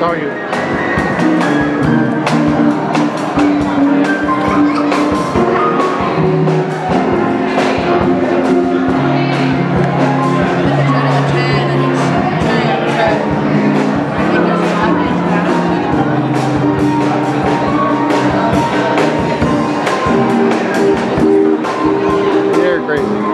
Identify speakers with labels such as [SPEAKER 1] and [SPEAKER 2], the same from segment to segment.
[SPEAKER 1] saw you. They're crazy.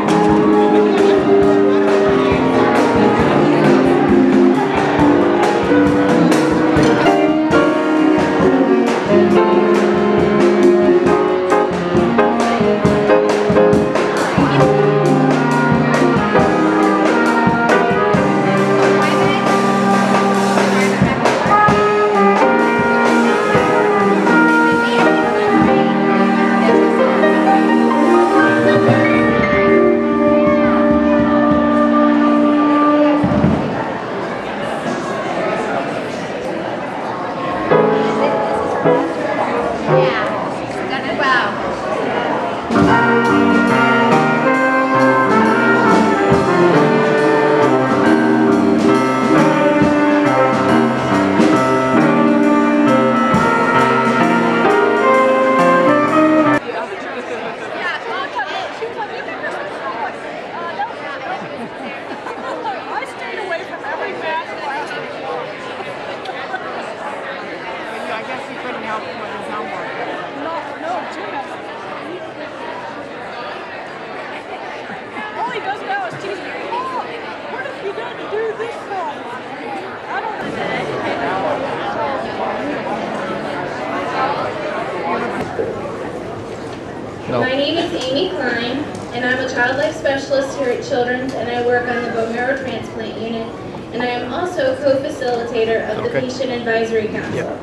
[SPEAKER 2] My name is Amy Klein, and I'm a child life specialist here at Children's, and I work on the bone marrow transplant unit, and I am also co-facilitator of the Patient Advisory Council. Yep.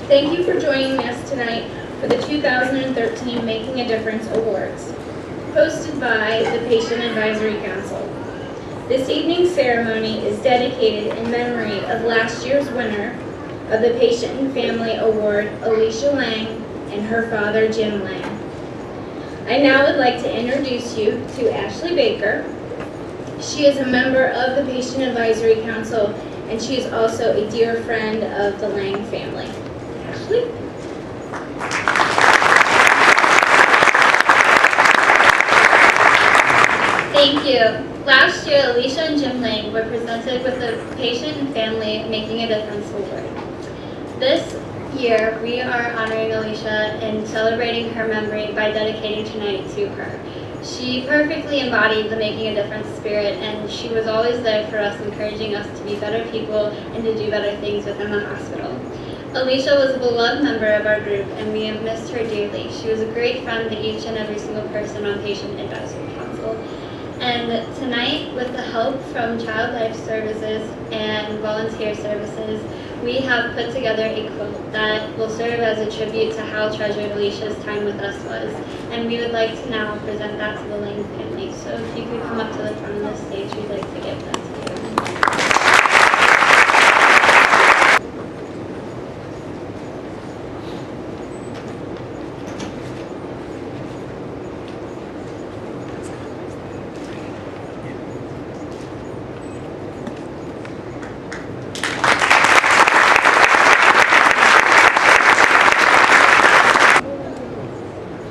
[SPEAKER 2] Thank you for joining us tonight for the 2013 Making a Difference Awards, hosted by the Patient Advisory Council. This evening's ceremony is dedicated in memory of last year's winner of the Patient and Family Award, Alicia Lang, and her father, Jim Lang. I now would like to introduce you to Ashley Baker. She is a member of the Patient Advisory Council, and she is also a dear friend of the Lang family. Ashley? Thank you. Last year, Alicia and Jim Lang were presented with the Patient and Family Making a Difference Award. This year, we are honoring Alicia and celebrating her memory by dedicating tonight to her. She perfectly embodied the Making a Difference spirit, and she was always there for us, encouraging us to be better people and to do better things within the hospital. Alicia was a beloved member of our group, and we have missed her dearly. She was a great friend to each and every single person on Patient Advisory Council. And tonight, with the help from Child Life Services and Volunteer Services, we have put together a quote that will serve as a tribute to how treasured Alicia's time with us was. And we would like to now present that to the Lang family. So if you could come up to the front of the stage, we'd like to give that to you.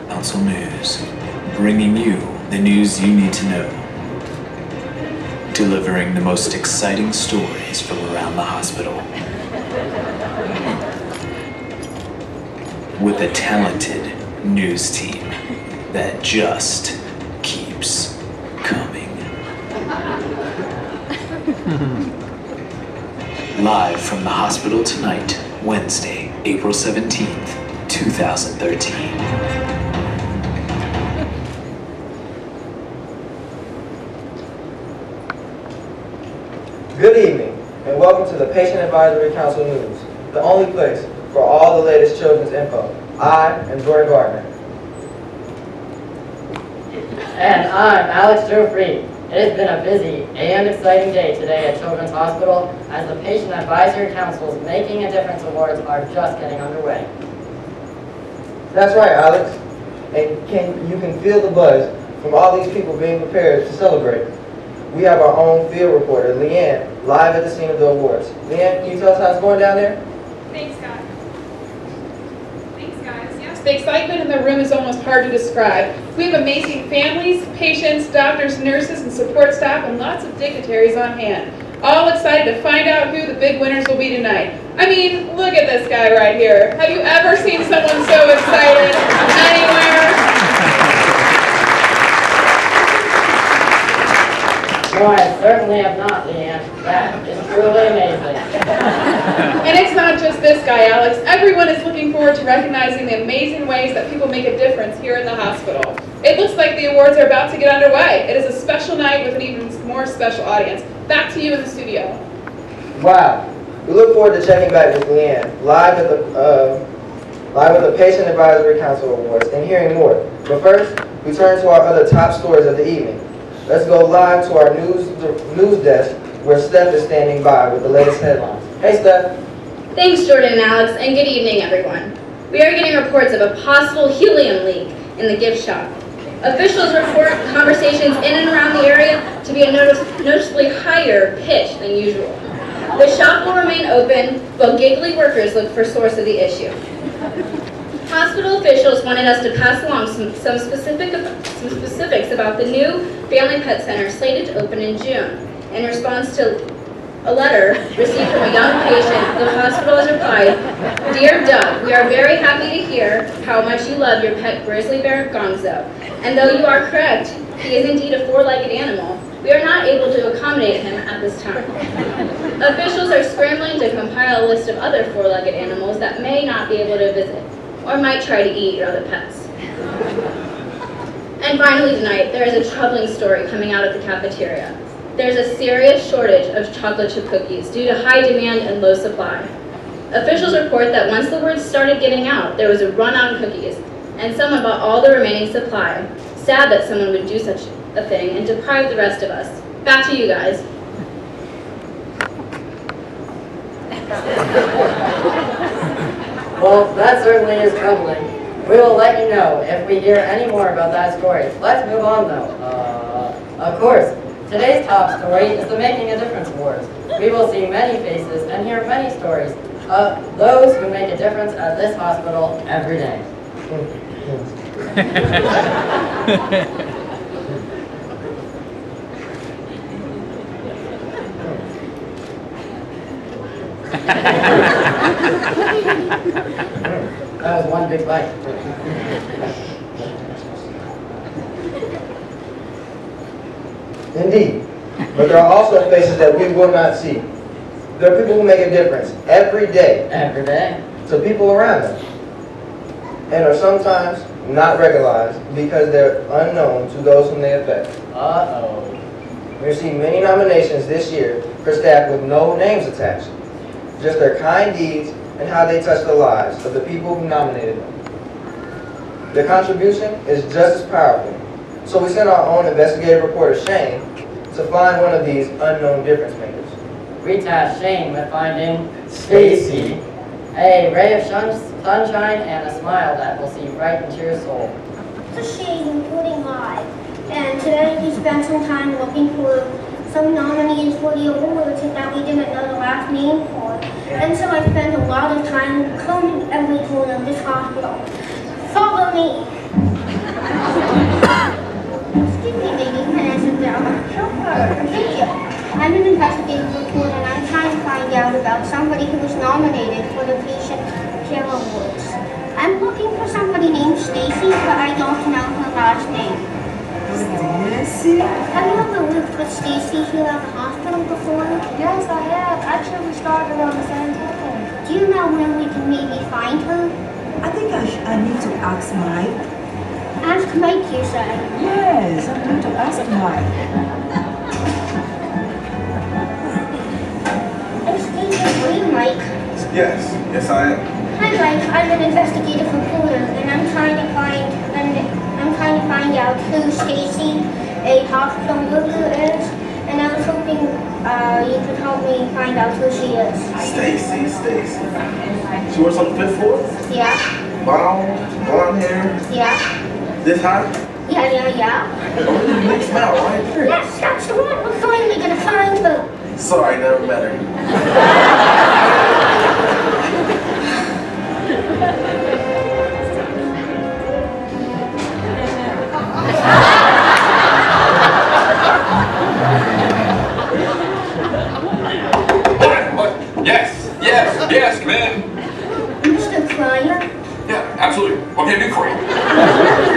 [SPEAKER 3] Council News, bringing you the news you need to know. Delivering the most exciting stories from around the hospital. With a talented news team that just keeps coming. Live from the hospital tonight, Wednesday, April 17th, 2013.
[SPEAKER 4] Good evening, and welcome to the Patient Advisory Council News, the only place for all the latest children's info. I am Jordan Gardner.
[SPEAKER 5] And I'm Alex Joe Freed. It has been a busy and exciting day today at Children's Hospital as the Patient Advisory Council's Making a Difference Awards are just getting underway.
[SPEAKER 4] That's right, Alex. And you can feel the buzz from all these people being prepared to celebrate. we have our own field reporter, Leanne, live at the scene of the awards. Leanne, can you tell us how it's going down there?
[SPEAKER 1] Thanks, guys. Yes, the excitement in the room is almost hard to describe. We have amazing families, patients, doctors, nurses, and support staff, and lots of dignitaries on hand. All excited to find out who the big winners will be tonight. I mean, look at this guy right here. Have you ever seen someone so excited anywhere?
[SPEAKER 5] No, I certainly have not, Leanne. That is truly amazing.
[SPEAKER 1] And it's not just this guy, Alex. Everyone is looking forward to recognizing the amazing ways that people make a difference here in the hospital. It looks like the awards are about to get underway. It is a special night with an even more special audience. Back to you in the studio.
[SPEAKER 4] Wow. We look forward to checking back with Leanne live at the Patient Advisory Council Awards and hearing more. But first, we turn to our other top stories of the evening. Let's go live to our news desk where Steph is standing by with the latest headlines. Hey, Steph.
[SPEAKER 6] Thanks, Jordan and Alex, and good evening, everyone. We are getting reports of a possible helium leak in the gift shop. Officials report conversations in and around the area to be a noticeably higher pitch than usual. The shop will remain open while giggly workers look for source of the issue. Hospital officials wanted us to pass along some specifics about the new family pet center slated to open in June. In response to a letter received from a young patient, the hospital has replied, "Dear Doug, we are very happy to hear how much you love your pet grizzly bear Gonzo. And though you are correct, he is indeed a four-legged animal, we are not able to accommodate him at this time. Officials are scrambling to compile a list of other four-legged animals that may not be able to visit, or might try to eat your other pets." And finally tonight, there is a troubling story coming out of the cafeteria. There's a serious shortage of chocolate chip cookies due to high demand and low supply. Officials report that once the word started getting out, there was a run on cookies, and someone bought all the remaining supply. Sad that someone would do such a thing and deprive the rest of us. Back to you guys.
[SPEAKER 5] Well, that certainly is troubling. We will let you know if we hear any more about that story. Let's move on, though. Of course, today's top story is the Making a Difference Awards. We will see many faces and hear many stories of those who make a difference at this hospital every day. That was one big bite.
[SPEAKER 4] Indeed. But there are also faces that we will not see. There are people who make a difference every day
[SPEAKER 5] Every day.
[SPEAKER 4] to people around them and are sometimes not recognized because they're unknown to those whom they affect.
[SPEAKER 5] Uh-oh.
[SPEAKER 4] We received many nominations this year for staff with no names attached, just their kind deeds and how they touch the lives of the people who nominated them. Their contribution is just as powerful, so we sent our own investigative reporter, Shane, to find one of these unknown difference makers.
[SPEAKER 5] We tasked Shane with finding Stacy, a ray of sunshine and a smile that will see right into your soul.
[SPEAKER 7] The shade including live. And today we spent some time looking for some nominees for the awards that we didn't know the last name for. And so I spent a lot of time combing every corner of this hospital. Follow me. Excuse me, lady. Can I sit down? Sure. Thank you. I'm an investigative reporter and I'm trying to find out about somebody who was nominated for the Patient Care Awards. I'm looking for somebody named Stacy, but I don't know her last name.
[SPEAKER 8] Stacy?
[SPEAKER 7] Have you ever worked with Stacy here at the hospital before?
[SPEAKER 8] Yes, I have. Actually, we started on the same time.
[SPEAKER 7] Do you know where we can maybe find her?
[SPEAKER 8] I think I need to ask Mike.
[SPEAKER 7] Ask Mike, you say.
[SPEAKER 8] Yes, I need to ask Mike.
[SPEAKER 7] Excuse me, Mike.
[SPEAKER 9] Yes, I am.
[SPEAKER 7] Hi, Mike. I'm an investigative reporter, and I'm trying to find out who Stacy, a hospital worker, is. And I was hoping you could help me find out who she is.
[SPEAKER 9] Stacy. She works on the 5th floor?
[SPEAKER 7] Yeah.
[SPEAKER 9] Blonde hair,
[SPEAKER 7] Yeah.
[SPEAKER 9] this high?
[SPEAKER 7] Yeah.
[SPEAKER 9] Nick Smile, right?
[SPEAKER 7] Yes, that's the one. We're finally gonna find her.
[SPEAKER 9] Sorry, never met her.
[SPEAKER 10] What? Yes, come in.
[SPEAKER 7] Mr. Cryer,
[SPEAKER 10] Yeah, absolutely. What can I do for you?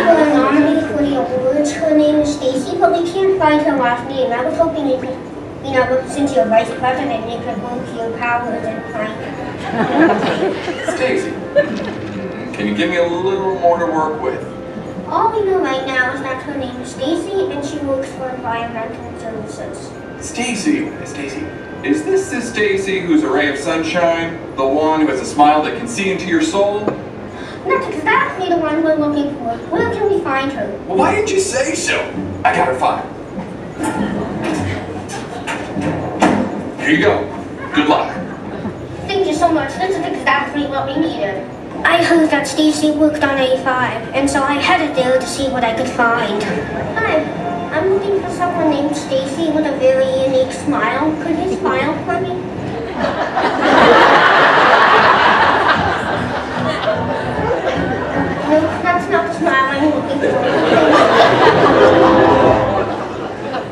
[SPEAKER 7] people are nominated for the awards. Her name is Stacy, but we can't find her last name. I was hoping you could, since you're vice president, you could work your powers and find her.
[SPEAKER 10] Stacy. Can you give me a little more to work with?
[SPEAKER 7] All we know right now is that her name is Stacy and she works for environmental services.
[SPEAKER 10] Stacy. Is this the Stacy who's a ray of sunshine? The one who has a smile that can see into your soul?
[SPEAKER 7] That's exactly the one we're looking for. Where can we find her?
[SPEAKER 10] Well, why didn't you say so? I got her file. Here you go. Good luck.
[SPEAKER 7] Thank you so much. This is exactly what we needed. I heard that Stacy worked on A5, and so I headed there to see what I could find. Hi. I'm looking for someone named Stacy with a very unique smile. Could you smile for me? No, that's not the smile I'm looking for.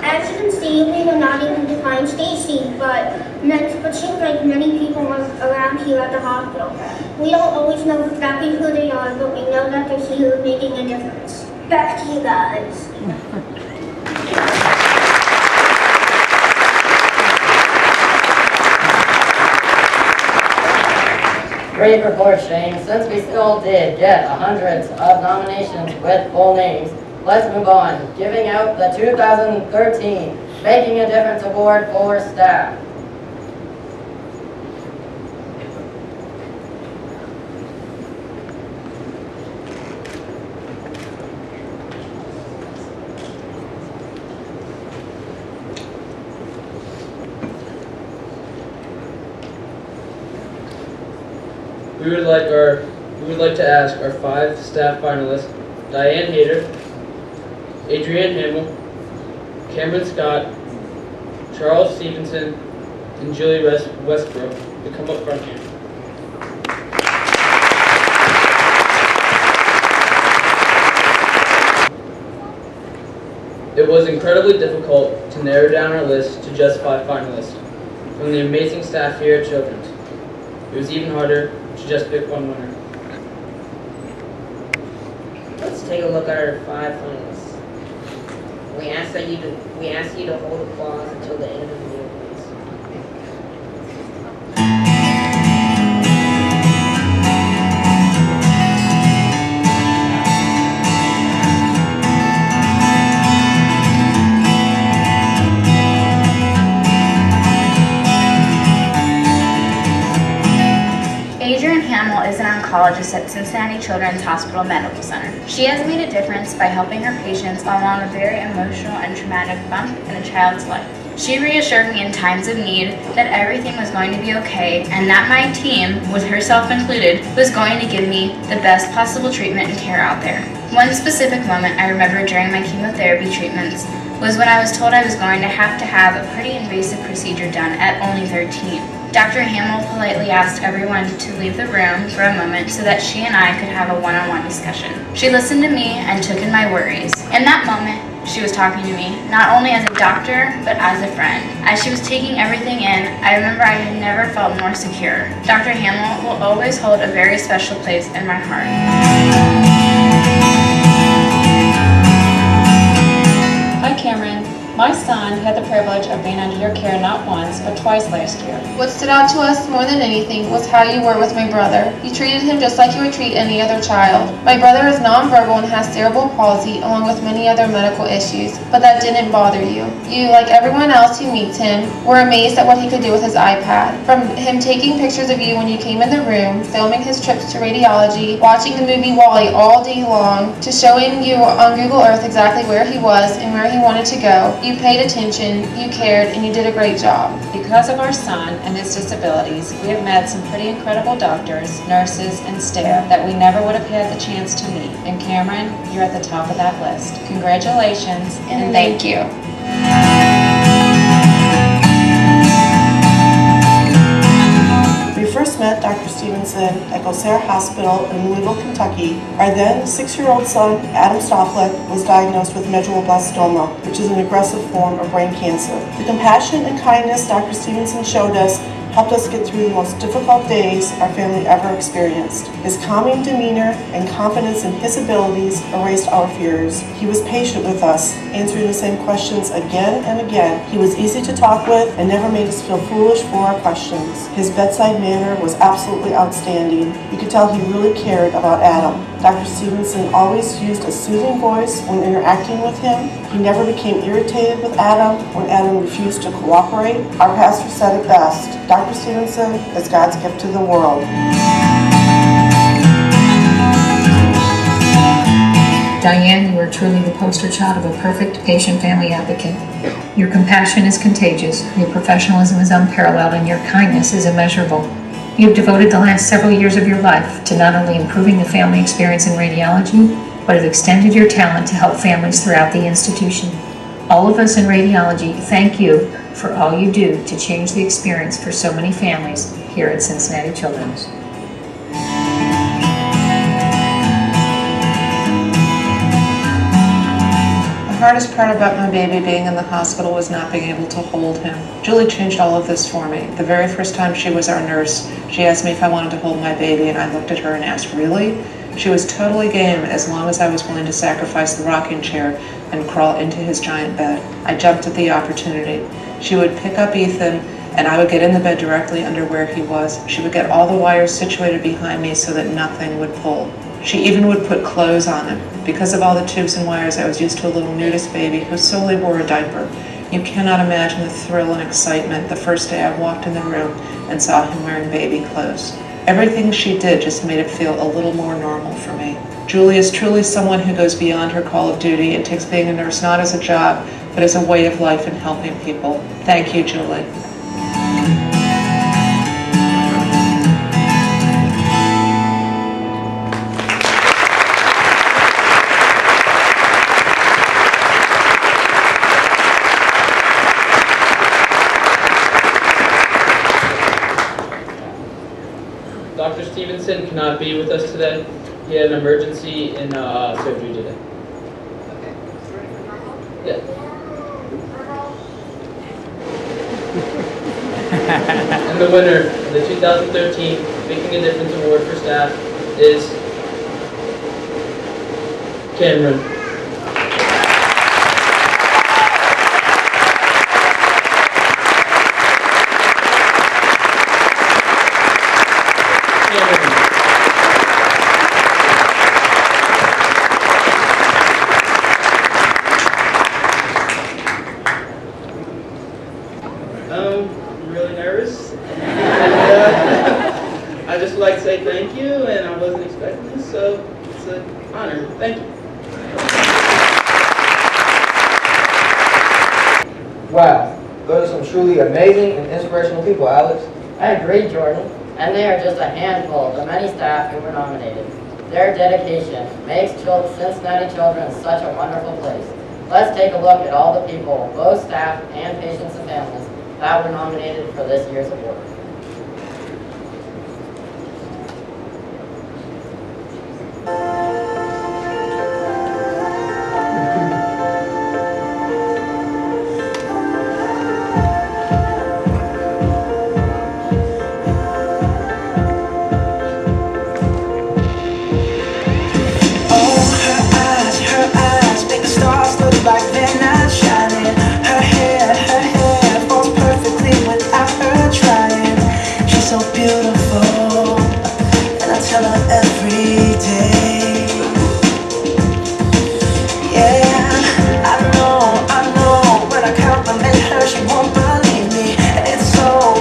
[SPEAKER 7] As you can see, we were not able to find Stacy, but seems like many people around here at the hospital. We don't always know exactly who they are, but we know that they're here making a difference. Back to you guys.
[SPEAKER 5] Great report, Shane. Since we still did get hundreds of nominations with full names, let's move on. Giving out the 2013 Making a Difference Award for staff.
[SPEAKER 11] We would like to ask our 5 staff finalists, Dianne Hater, Adrienne Hammill, Camron Scott, Charles Stevenson, and Julie Westbrook to come up front here. It was incredibly difficult to narrow down our list to just 5 finalists from the amazing staff here at Children's. It was even harder to just pick one winner.
[SPEAKER 12] Let's take a look at our 5 finalists. We ask you to hold applause until the end of the meeting, please.
[SPEAKER 6] Adrienne Hammill is an oncologist at Cincinnati Children's Hospital Medical Center. She has made a difference by helping her patients along a very emotional and traumatic bump in a child's life. She reassured me in times of need that everything was going to be okay and that my team, with herself included, was going to give me the best possible treatment and care out there. One specific moment I remember during my chemotherapy treatments was when I was told I was going to have a pretty invasive procedure done at only 13. Dr. Hammill politely asked everyone to leave the room for a moment so that she and I could have a one-on-one discussion. She listened to me and took in my worries. In that moment, she was talking to me, not only as a doctor, but as a friend. As she was taking everything in, I remember I had never felt more secure. Dr. Hammill will always hold a very special place in my heart.
[SPEAKER 13] Hi, Cameron. My son had the privilege of being under your care not once, but twice last year.
[SPEAKER 14] What stood out to us more than anything was how you were with my brother. You treated him just like you would treat any other child. My brother is nonverbal and has cerebral palsy, along with many other medical issues, but that didn't bother you. You, like everyone else who meets him, were amazed at what he could do with his iPad. From him taking pictures of you when you came in the room, filming his trips to radiology, watching the movie WALL-E all day long, to showing you on Google Earth exactly where he was and where he wanted to go. You paid attention, you cared, and you did a great job.
[SPEAKER 13] Because of our son and his disabilities, we have met some pretty incredible doctors, nurses, and staff that we never would have had the chance to meet. And Cameron, you're at the top of that list. Congratulations and thank you.
[SPEAKER 15] We first met Dr. Stevenson at Gosera Hospital in Louisville, Kentucky. Our then 6-year-old son, Adam Stofflet, was diagnosed with medulloblastoma, which is an aggressive form of brain cancer. The compassion and kindness Dr. Stevenson showed us helped us get through the most difficult days our family ever experienced. His calming demeanor and confidence in his abilities erased our fears. He was patient with us, answering the same questions again and again. He was easy to talk with and never made us feel foolish for our questions. His bedside manner was absolutely outstanding. You could tell he really cared about Adam. Dr. Stevenson always used a soothing voice when interacting with him. He never became irritated with Adam when Adam refused to cooperate. Our pastor said it best: Dr. Stevenson is God's gift to the world.
[SPEAKER 16] Dianne, you are truly the poster child of a perfect patient family advocate. Your compassion is contagious, your professionalism is unparalleled, and your kindness is immeasurable. You have devoted the last several years of your life to not only improving the family experience in radiology, but have extended your talent to help families throughout the institution. All of us in radiology thank you for all you do to change the experience for so many families here at Cincinnati Children's.
[SPEAKER 14] The hardest part about my baby being in the hospital was not being able to hold him. Julie changed all of this for me. The very first time she was our nurse, she asked me if I wanted to hold my baby, and I looked at her and asked, "Really?" She was totally game as long as I was willing to sacrifice the rocking chair and crawl into his giant bed. I jumped at the opportunity. She would pick up Ethan, and I would get in the bed directly under where he was. She would get all the wires situated behind me so that nothing would pull. She even would put clothes on him. Because of all the tubes and wires, I was used to a little nudist baby who solely wore a diaper. You cannot imagine the thrill and excitement the first day I walked in the room and saw him wearing baby clothes. Everything she did just made it feel a little more normal for me. Julie is truly someone who goes beyond her call of duty and takes being a nurse not as a job, but as a way of life and helping people. Thank you, Julie.
[SPEAKER 11] Dr. Stevenson cannot be with us today. He had an emergency in surgery today. Yeah. And the winner of the 2013 Making a Difference Award for Staff is Camron. I'm really nervous. And, I just would like to say thank you, and I wasn't expecting this, so it's an honor. Thank you.
[SPEAKER 4] Wow, those are some truly amazing and inspirational people, Alex.
[SPEAKER 5] I agree, Jordan. And they are just a handful of the many staff who were nominated. Their dedication makes Cincinnati Children's such a wonderful place. Let's take a look at all the people, both staff and patients and families, that were nominated for this year's award.
[SPEAKER 17] Like they're not shining. Her hair falls perfectly without her trying. She's so beautiful, and I tell her every day. Yeah, I know. When I compliment her, she won't believe me. And it's so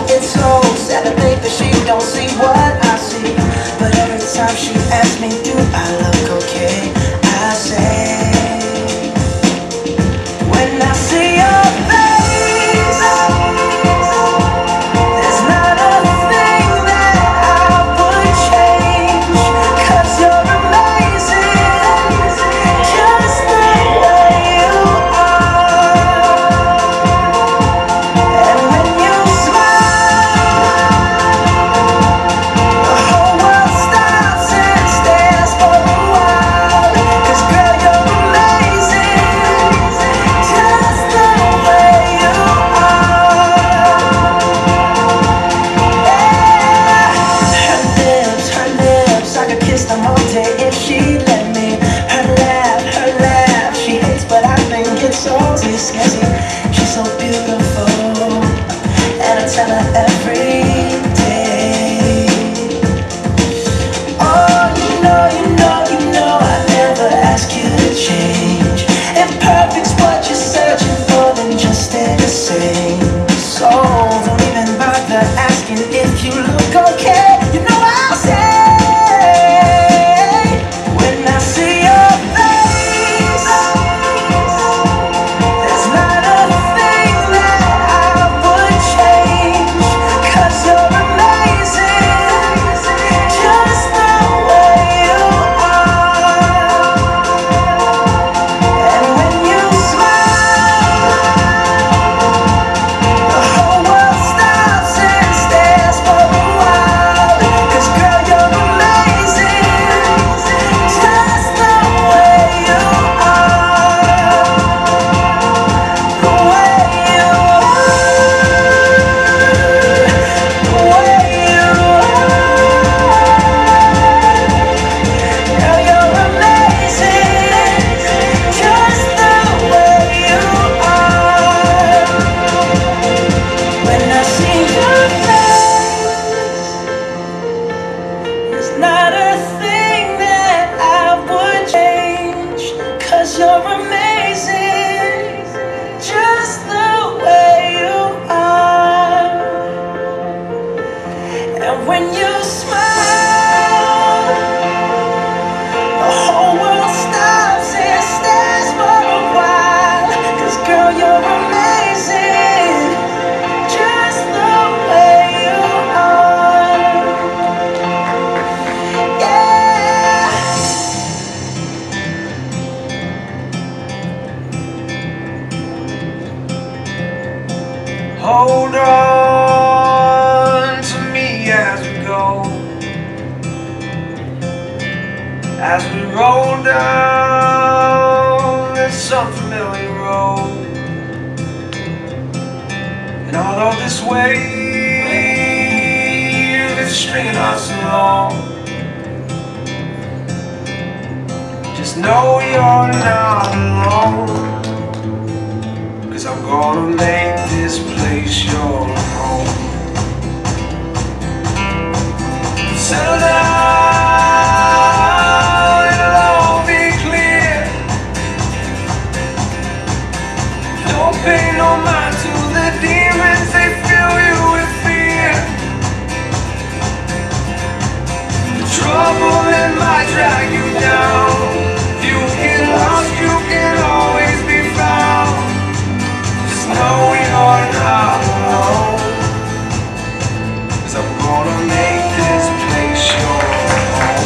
[SPEAKER 17] sad to think that she don't see what I see. But every time she asks me, do I look okay? I say, when I see you. you're amazing, just the way you are. And when you smile, the whole world stops and stares for a while. 'Cause girl, you're amazing, just the way you are. Yeah. Hold on to me as we go, as we roll down this unfamiliar road. And although this wave is stringing us along, just know you're not alone. 'Cause I'm gonna make this place your home. Settle down, it'll all be clear. Don't pay no mind to the demons, they fill you with fear. The trouble that might drag you down, if you get lost, you can always be found. Just know you're not alone. 'Cause I'm gonna make this place your home.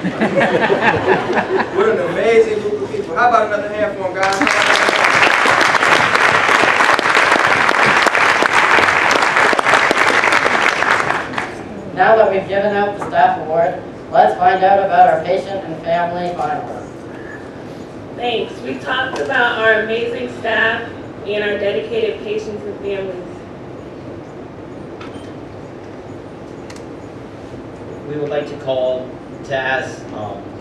[SPEAKER 4] What an amazing group of people. How about another hand for them, guys?
[SPEAKER 5] Now that we've given out the staff award, let's find out about our patient and family finalists.
[SPEAKER 18] Thanks. We talked about our amazing staff and our dedicated patients and families.
[SPEAKER 19] We would like to call to ask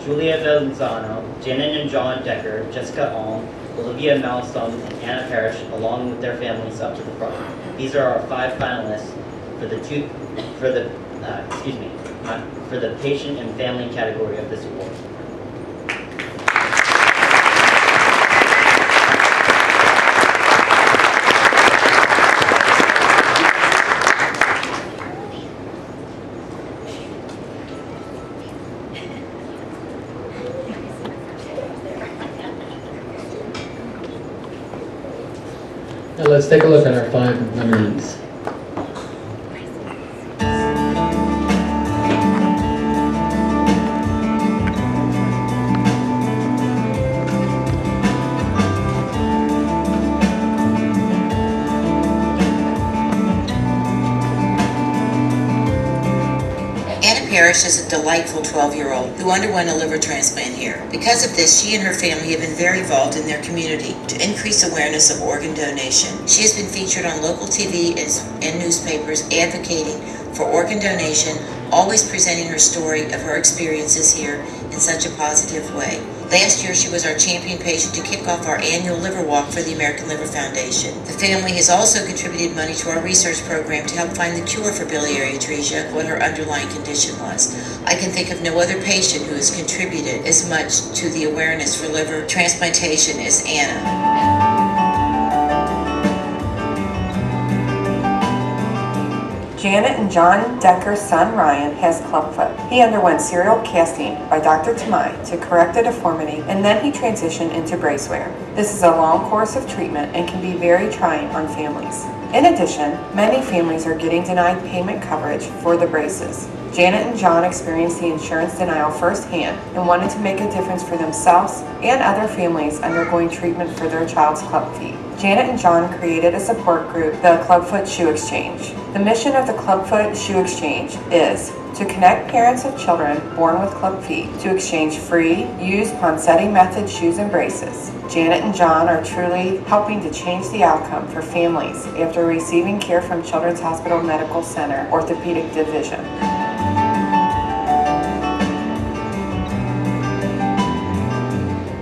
[SPEAKER 19] Julia Venzano, Janet and John Decker, Jessica Alm, Olivia Malsom, and Anna Parrish, along with their families, up to the front. These are our 5 finalists for the patient and family category of this award.
[SPEAKER 11] Now let's take a look at our 5 nominees.
[SPEAKER 20] Parrish is a delightful 12-year-old who underwent a liver transplant here. Because of this, she and her family have been very involved in their community to increase awareness of organ donation. She has been featured on local TV and newspapers advocating for organ donation, always presenting her story of her experiences here in such a positive way. Last year, she was our champion patient to kick off our annual liver walk for the American Liver Foundation. The family has also contributed money to our research program to help find the cure for biliary atresia, what her underlying condition was. I can think of no other patient who has contributed as much to the awareness for liver transplantation as Anna.
[SPEAKER 21] Janet and John Decker's son Ryan has clubfoot. He underwent serial casting by Dr. Tamai to correct a deformity, and then he transitioned into brace wear. This is a long course of treatment and can be very trying on families. In addition, many families are getting denied payment coverage for the braces. Janet and John experienced the insurance denial firsthand and wanted to make a difference for themselves and other families undergoing treatment for their child's club feet. Janet and John created a support group, the Clubfoot Shoe Exchange. The mission of the Clubfoot Shoe Exchange is to connect parents of children born with club feet to exchange free, used Ponseti method shoes and braces. Janet and John are truly helping to change the outcome for families after receiving care from Children's Hospital Medical Center Orthopedic Division.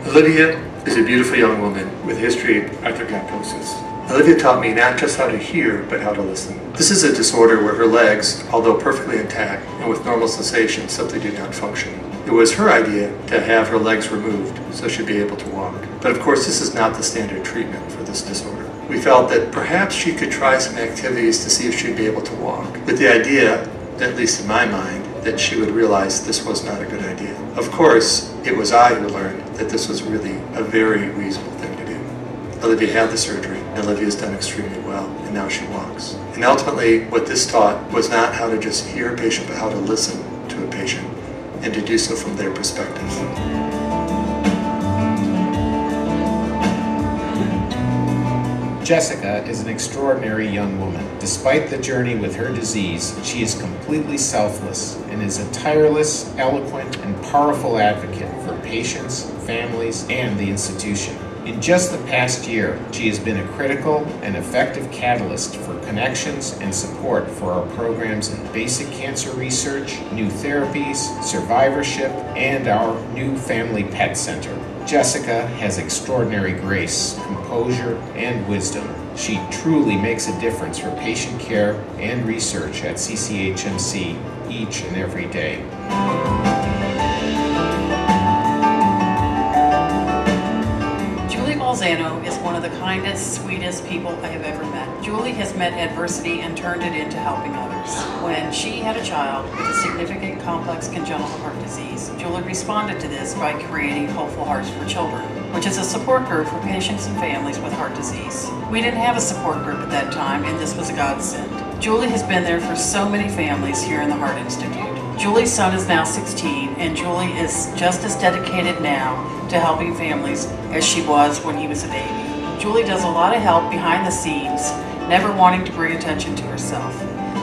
[SPEAKER 22] Olivia is a beautiful young woman with a history of arthrogryposis. Olivia taught me not just how to hear, but how to listen. This is a disorder where her legs, although perfectly intact and with normal sensation, simply do not function. It was her idea to have her legs removed so she'd be able to walk. But of course, this is not the standard treatment for this disorder. We felt that perhaps she could try some activities to see if she'd be able to walk, with the idea, at least in my mind, that she would realize this was not a good idea. Of course, it was I who learned that this was really a very reasonable thing to do. Olivia had the surgery, and Olivia's done extremely well, and now she walks. And ultimately, what this taught was not how to just hear a patient, but how to listen to a patient, and to do so from their perspective.
[SPEAKER 23] Jessica is an extraordinary young woman. Despite the journey with her disease, she is completely selfless and is a tireless, eloquent, and powerful advocate for patients, families, and the institution. In just the past year, she has been a critical and effective catalyst for connections and support for our programs in basic cancer research, new therapies, survivorship, and our new family pet center. Jessica has extraordinary grace, composure, and wisdom. She truly makes a difference for patient care and research at CCHMC each and every day.
[SPEAKER 24] Balzano is one of the kindest, sweetest people I have ever met. Julie has met adversity and turned it into helping others. When she had a child with a significant complex congenital heart disease, Julie responded to this by creating Hopeful Hearts for Children, which is a support group for patients and families with heart disease. We didn't have a support group at that time, and this was a godsend. Julie has been there for so many families here in the Heart Institute. Julie's son is now 16, and Julie is just as dedicated now to helping families as she was when he was a baby. Julie does a lot of help behind the scenes, never wanting to bring attention to herself.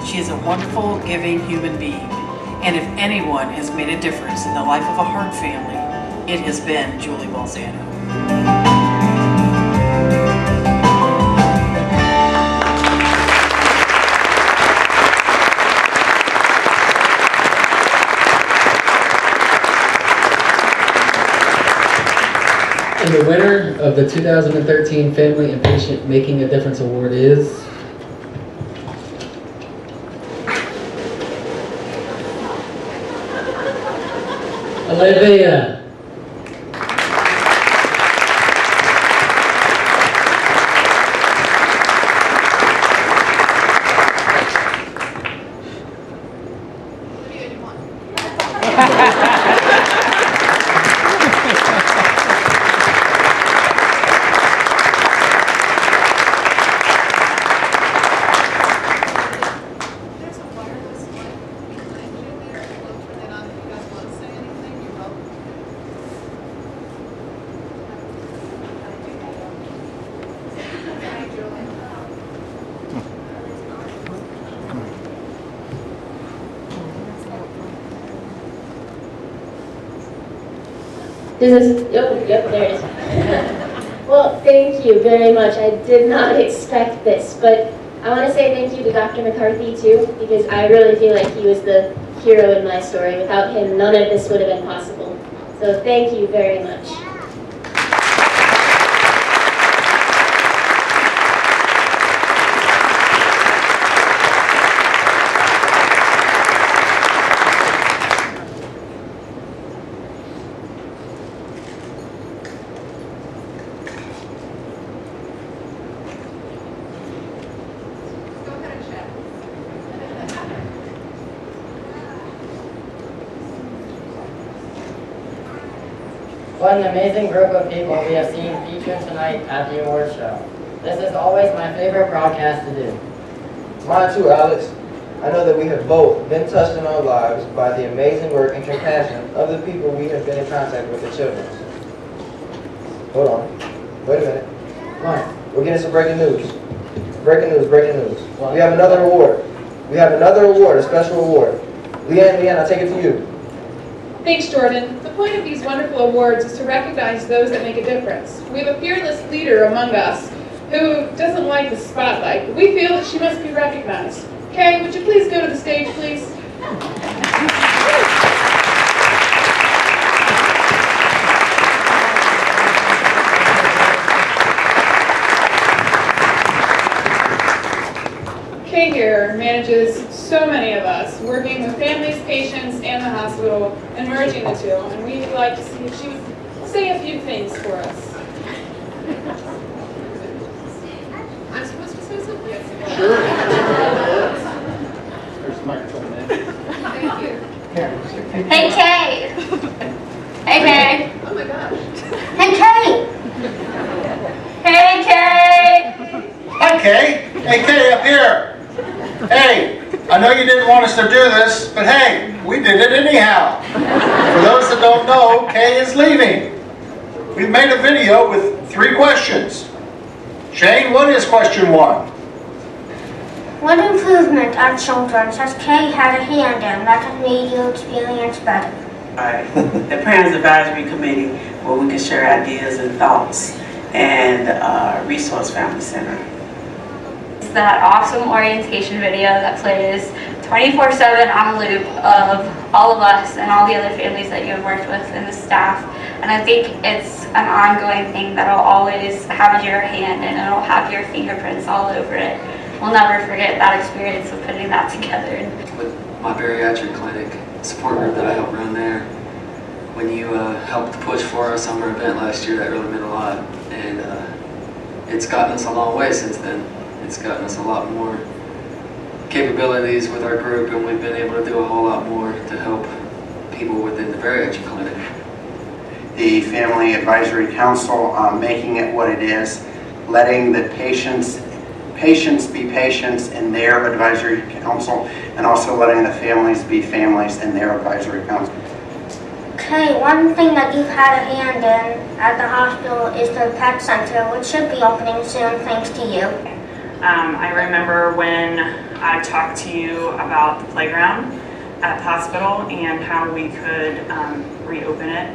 [SPEAKER 24] She is a wonderful, giving human being, and if anyone has made a difference in the life of a Hart family, it has been Julie Balzano.
[SPEAKER 1] And the winner of the 2013 Family and Patient Making a Difference Award is Olivia.
[SPEAKER 2] Yep, there it is. Well, thank you very much. I did not expect this, but I want to say thank you to Dr. McCarthy too, because I really feel like he was the hero in my story. Without him, none of this would have been possible. So thank you very much.
[SPEAKER 5] What an amazing group of people we have seen featured tonight at the award show. This is always my favorite broadcast to do.
[SPEAKER 4] Mine too, Alex. I know that we have both been touched in our lives by the amazing work and compassion of the people we have been in contact with, the children. Hold on. Wait a minute. Come on. We're getting some breaking news. Breaking news, breaking news. We have another award. We have another award, a special award. Leanne, I'll take it to you.
[SPEAKER 3] Thanks, Jordan. The point of these wonderful awards is to recognize those that make a difference. We have a fearless leader among us who doesn't like the spotlight. We feel that she must be recognized. Kay, would you please go to the stage, please? Kay here manages so many of us, working with families, patients, and the hospital, and merging the two. And we'd like to see if she would say a few things for us. I'm supposed to say something? Yes.
[SPEAKER 4] Sure.
[SPEAKER 8] There's a microphone there.
[SPEAKER 3] Thank you.
[SPEAKER 7] Hey, Kay. Hey, Kay.
[SPEAKER 3] Oh my gosh.
[SPEAKER 7] Hey, Kay. Hey, Kay.
[SPEAKER 8] Hi, Kay. Hey, Kay, up here. Hey, I know you didn't want us to do this, but hey, we did it anyhow. For those that don't know, Kay is leaving. We've made a video with 3 questions. Shane, what is question 1?
[SPEAKER 7] What improvement at Children's has Kay had a hand in that has made your experience better?
[SPEAKER 25] Right. The Parents Advisory Committee, where we can share ideas and thoughts, and Resource Family Center.
[SPEAKER 26] It's that awesome orientation video that plays 24/7 on a loop of all of us and all the other families that you have worked with and the staff. And I think it's an ongoing thing that'll always have your hand and it'll have your fingerprints all over it. We'll never forget that experience of putting that together.
[SPEAKER 27] With my bariatric clinic support group that I helped run there, when you helped push for our summer event last year, that really meant a lot. And it's gotten us a long way since then. It's gotten us a lot more capabilities with our group, and we've been able to do a whole lot more to help people within the bariatric clinic.
[SPEAKER 28] The Family Advisory Council making it what it is, letting the patients be patients in their advisory council, and also letting the families be families in their advisory council.
[SPEAKER 7] Okay, one thing that you've had a hand in at the hospital is the pet center, which should be opening soon thanks to you.
[SPEAKER 6] I remember when I talked to you about the playground at the hospital and how we could reopen it,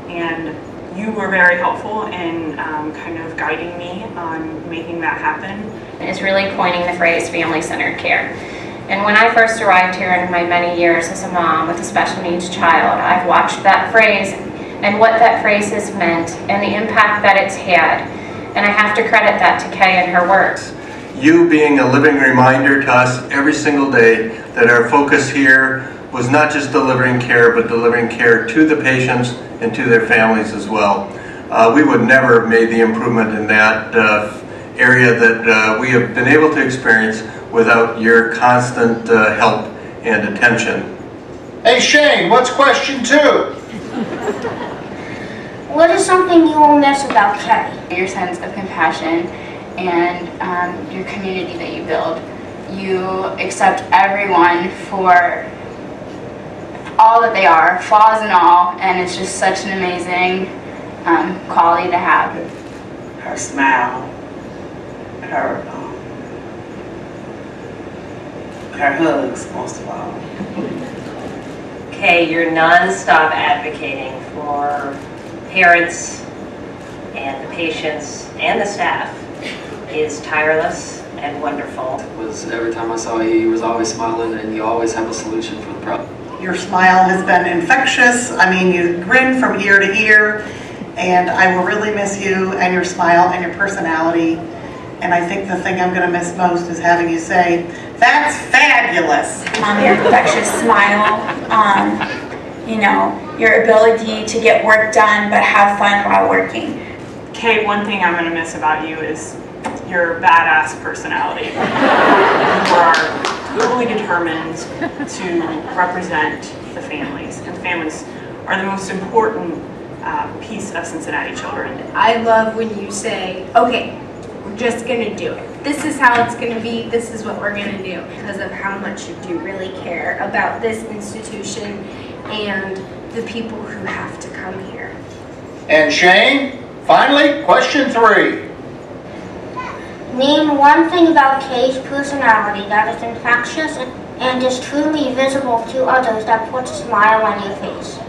[SPEAKER 6] and you were very helpful in kind of guiding me on making that happen.
[SPEAKER 26] Is really coining the phrase family-centered care. And when I first arrived here in my many years as a mom with a special needs child, I've watched that phrase and what that phrase has meant and the impact that it's had. And I have to credit that to Kay and her work.
[SPEAKER 22] You being a living reminder to us every single day that our focus here was not just delivering care, but delivering care to the patients and to their families as well. We would never have made the improvement in that area that we have been able to experience without your constant help and attention.
[SPEAKER 8] Hey Shane, what's question 2?
[SPEAKER 7] What is something you will miss about Kay?
[SPEAKER 26] Your sense of compassion and your community that you build. You accept everyone for all that they are, flaws and all, and it's just such an amazing quality to have.
[SPEAKER 25] Her smile, her hugs, most of all.
[SPEAKER 9] Kay, you're non-stop advocating for parents and the patients and the staff is tireless and wonderful.
[SPEAKER 27] Every time I saw you, you was always smiling and you always have a solution for the problem.
[SPEAKER 10] Your smile has been infectious. I mean, you grin from ear to ear, and I will really miss you and your smile and your personality. And I think the thing I'm going to miss most is having you say, "That's fabulous."
[SPEAKER 26] Your infectious smile, you know, your ability to get work done but have fun while working.
[SPEAKER 6] Kay, one thing I'm going to miss about you is your badass personality. You are totally determined to represent the families, and the families are the most important piece of Cincinnati children.
[SPEAKER 12] I love when you say, okay, we're just gonna do it. This is how it's gonna be, this is what we're gonna do, because of how much you do really care about this institution and the people who have to come here.
[SPEAKER 8] And Shane, finally, question 3.
[SPEAKER 7] Name one thing about Kay's personality that is infectious and is truly visible to others that puts a smile on your face.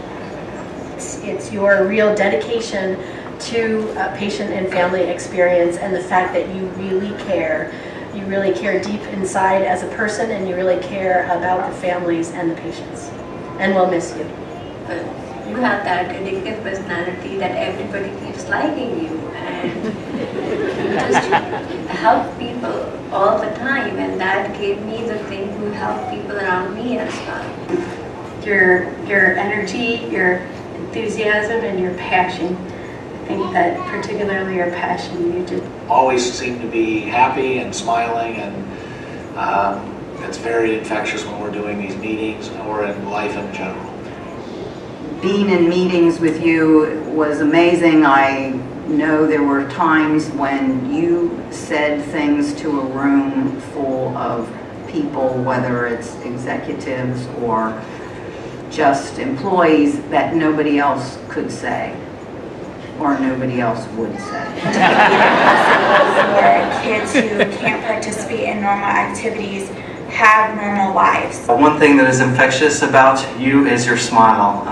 [SPEAKER 12] It's your real dedication to patient and family experience and the fact that you really care. You really care deep inside as a person, and you really care about the families and the patients. And we'll miss you.
[SPEAKER 13] But you have that addictive personality that everybody keeps liking you, and you just help people all the time, and that gave me the thing to help people around me as well.
[SPEAKER 12] Your energy, your enthusiasm, and your passion. I think that particularly your passion, you just
[SPEAKER 14] always seem to be happy and smiling, and it's very infectious when we're doing these meetings or in life in general.
[SPEAKER 15] Being in meetings with you was amazing. I know there were times when you said things to a room full of people, whether it's executives or just employees, that nobody else could say or nobody else would say.
[SPEAKER 26] For kids who can't participate in normal activities have normal lives.
[SPEAKER 16] One thing that is infectious about you is your smile.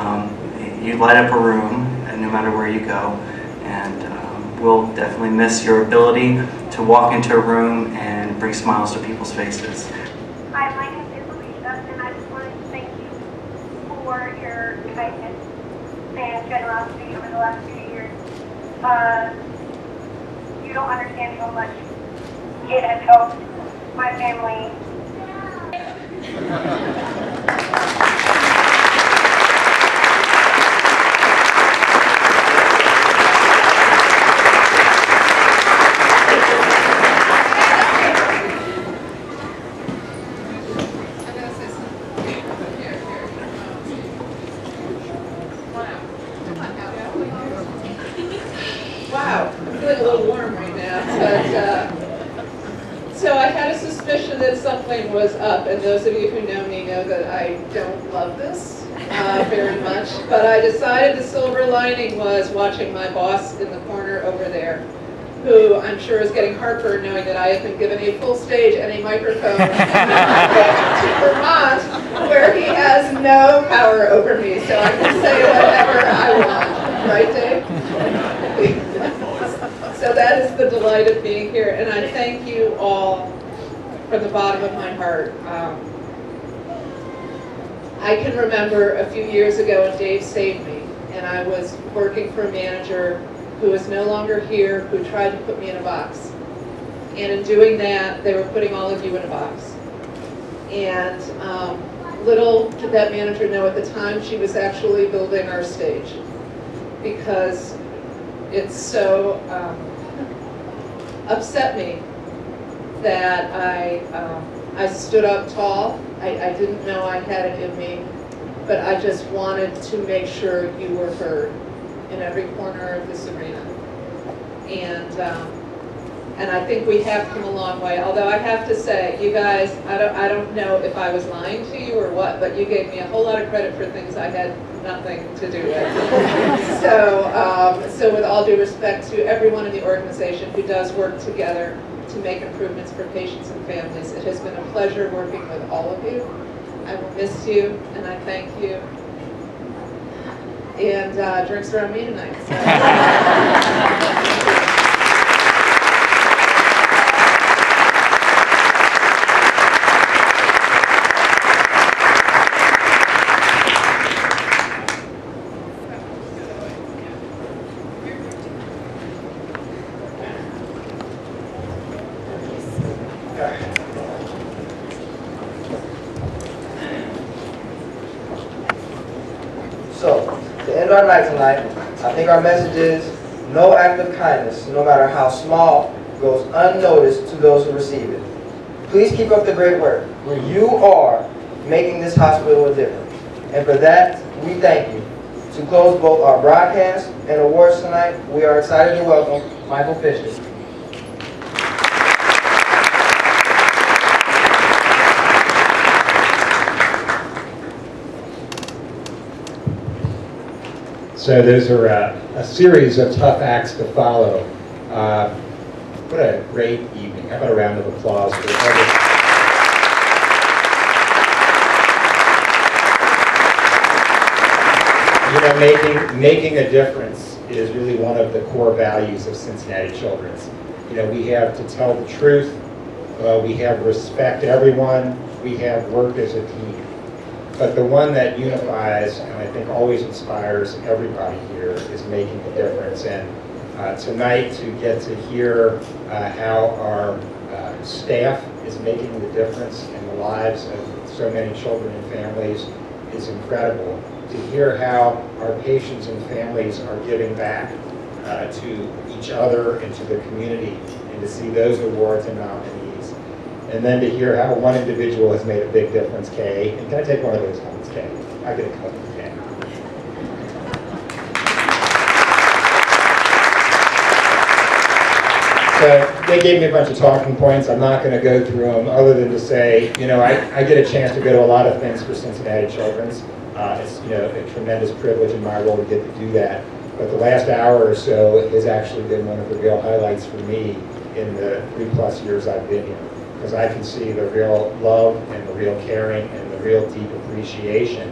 [SPEAKER 16] You light up a room, and no matter where you go, and we'll definitely miss your ability to walk into a room and bring smiles to people's faces.
[SPEAKER 29] Hi, my name is Alicia, and I just wanted to thank you for your kindness and generosity over the last few years. You don't understand how much it has helped my family.
[SPEAKER 3] Wow, I'm feeling a little warm right now. But, so I had a suspicion that something was up, and those of you who know me know that I don't love this very much, but I decided the silver lining was watching my boss in the corner over there, who I'm sure is getting heartburn knowing that I have been given a full stage and a microphone to Vermont, where he has no power over me, so I can say whatever I want. Right, Dave? So that is the delight of being here, and I thank you all from the bottom of my heart. I can remember a few years ago when Dave saved me, and I was working for a manager who is no longer here, who tried to put me in a box. And in doing that, they were putting all of you in a box. And little did that manager know at the time, she was actually building our stage. Because it so upset me that I stood up tall. I didn't know I had it in me, but I just wanted to make sure you were heard in every corner of this arena. And I think we have come a long way. Although I have to say, you guys, I don't know if I was lying to you or what, but you gave me a whole lot of credit for things I had nothing to do with. So with all due respect to everyone in the organization who does work together to make improvements for patients and families, it has been a pleasure working with all of you. I will miss you, and I thank you. And drinks are on me tonight. So.
[SPEAKER 4] So, to end our night tonight, I think our message is, no act of kindness, no matter how small, goes unnoticed to those who receive it. Please keep up the great work, where you are making this hospital a difference. And for that, we thank you. To close both our broadcast and awards tonight, we are excited to welcome Michael Fisher.
[SPEAKER 1] So those are a series of tough acts to follow. What a great evening. How about a round of applause for everyone? You know, making a difference is really one of the core values of Cincinnati Children's. You know, we have to tell the truth, we have respect everyone, we have work as a team. But the one that unifies, and I think always inspires everybody here, is making a difference. And tonight, to get to hear how our staff is making the difference in the lives of so many children and families is incredible. To hear how our patients and families are giving back to each other and to the community, and to see those awards and nominees. And then to hear how one individual has made a big difference, Kay. And can I take one of those ones, Kay? I get a couple, Kay. So they gave me a bunch of talking points. I'm not going to go through them other than to say, you know, I get a chance to go to a lot of things for Cincinnati Children's. It's, you know, a tremendous privilege in my role to get to do that. But the last hour or so has actually been one of the real highlights for me in the 3+ years I've been here. Because I can see the real love and the real caring and the real deep appreciation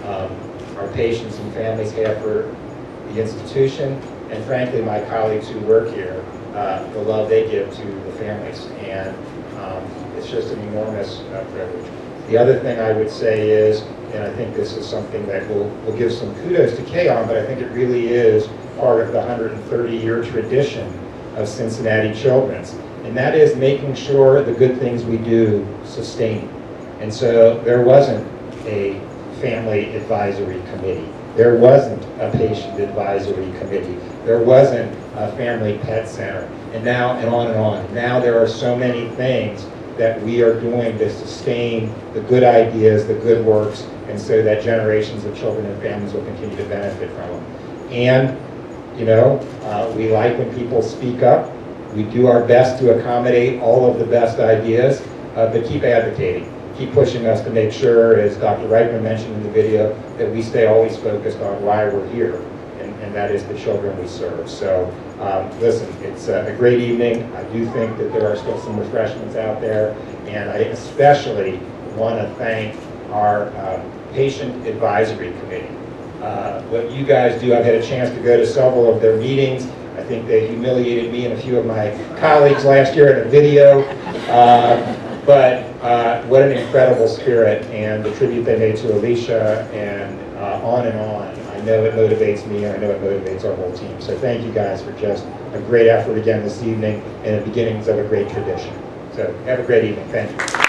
[SPEAKER 1] our patients and families have for the institution, and frankly my colleagues who work here, the love they give to the families. And it's just an enormous privilege. The other thing I would say is, and I think this is something that we'll give some kudos to Kay on, but I think it really is part of the 130-year tradition of Cincinnati Children's. And that is making sure the good things we do sustain. And so there wasn't a family advisory committee. There wasn't a patient advisory committee. There wasn't a family pet center. And now, and on and on. Now there are so many things that we are doing to sustain the good ideas, the good works, and so that generations of children and families will continue to benefit from them. And, you know, we like when people speak up. We do our best to accommodate all of the best ideas, but keep advocating. keep pushing us to make sure, as Dr. Reitman mentioned in the video, that we stay always focused on why we're here, and that is the children we serve. So listen, it's a great evening. I do think that there are still some refreshments out there, and I especially want to thank our Patient Advisory Committee. What you guys do, I've had a chance to go to several of their meetings. I think they humiliated me and a few of my colleagues last year in a video. But what an incredible spirit, and the tribute they made to Alicia, and on and on. I know it motivates me, and I know it motivates our whole team. So thank you guys for just a great effort again this evening, and the beginnings of a great tradition. So have a great evening. Thank you.